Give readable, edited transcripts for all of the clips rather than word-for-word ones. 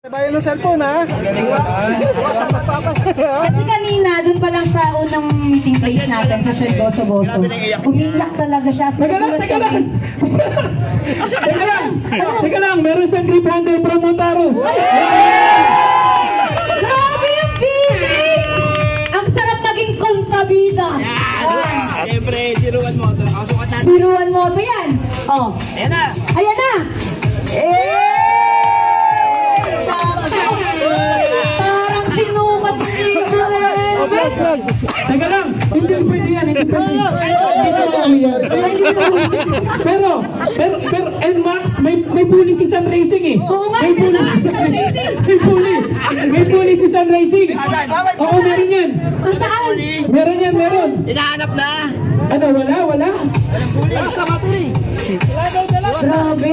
Bayan ng cellphone ha. Kasi kanina, dun pa lang sa unang meeting place natin sa Shed Boso-Boso, umiiyak talaga siya. Teka lang, meron siyang 300 from Montaro. Grabe yung feeling! Ang sarap maging kontrabida. Siyempre, siruan mo ito. Nakasukat natin. Siruan mo ito yan. Oh. Ayan na. Ayan na! Parang sinukat dito rin. Teka lang, hindi pwede yan, hindi pwede. Pero, NMAX, may pulis si Sun Racing eh. Oo nga, May pulis si Sun Racing. May pulis si Sun Racing. Oo, meron yan. Saan? Meron yan, meron. Hinahanap na. Ano, wala?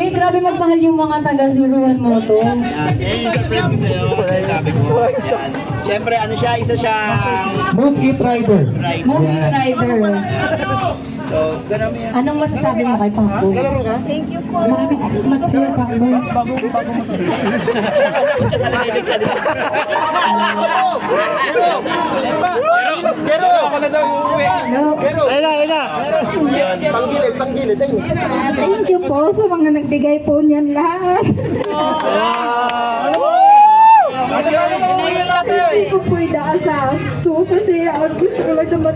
Grabe magmahal yung mga taga-siruan mo to. Yan yung surprise ko sa'yo. Sabi ko. Yan. Siyempre, ano siya? Isa siyang Move It Rider. right. Movie driver. So, ganun mo yan. Anong masasabi mo kay Paco? Thank you po. Maraming salamat sa'yo sa akin. Thank you po sa mga nagbigay po niyan lahat. Hindi ko po inaasahan to kasi gusto ko lang naman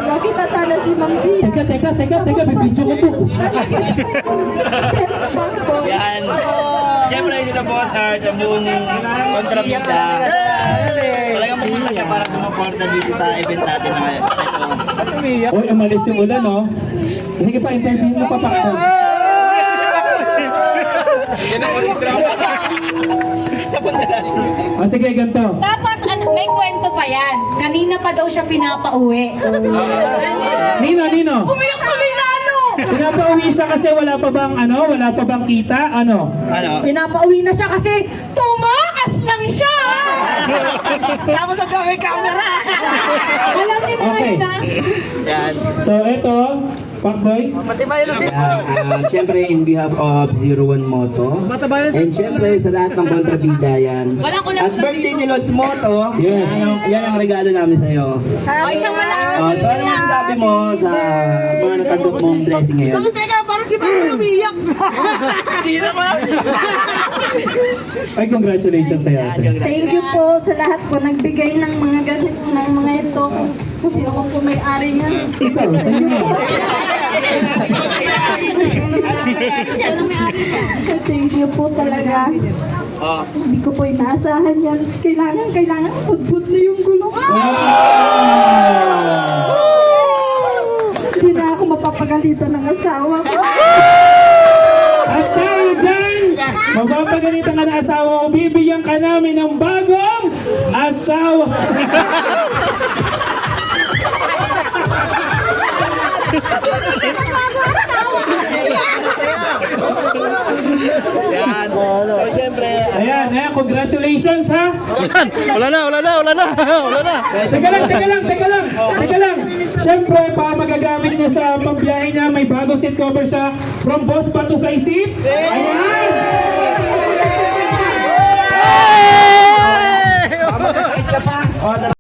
makita sana si Ma'am Z. Teka, bibidyo ko to. Yan. Siyempre, dito po sa buong kontrabida. Talagang pumunta siya para sumuporta dito sa event natin na ngayon. Oy, umalis yung ulan, no? Sige pa, interview mo pa, Paco. O sige, ganito. Tapos may kwento pa yan. Kanina pa daw siya pinapauwi. Nino. Umiyak kami lalo! Pinapauwi siya kasi wala pa bang kita? Ano? Pinapauwi na siya kasi tumakas lang siya! Tapos ang gawin camera! Alam niyo na Okay. yun, ha? Yan. So, eto, Pacboy. Siyempre, in behalf of 01 Moto. And siyempre, sa lahat ng kontrabida yan. Walang kulang At birthday ni Lods Moto, Yes. yan ang regalo namin sa'yo. O, isang malakas. So, ano yung sabi mo sa mga natanggap mong blessing ngayon? Ay, congratulations sa'yo, ate. Thank you po sa lahat po nagbigay ng mga ganit ng mga ito. Kasi ako po may-ari niyan. Ikaw, sa'yo mo. Thank you po talaga. Hindi ko po inaasahan yan. Kailangan pagput na yung gulong. Hindi na ako mapapagalitan ng asawa ko. At dahil dyan, mapapagalitan ka ng asawa mo, bibigyan ka namin ng bagong asawa. Yan. So, siyempre, Ayan, congratulations ha. Wala na. Teka lang. Siyempre, para magagamit niya sa pambiyahe niya, may bagong seat cover siya from Boss Pato sa isip. Ayan! ka pa.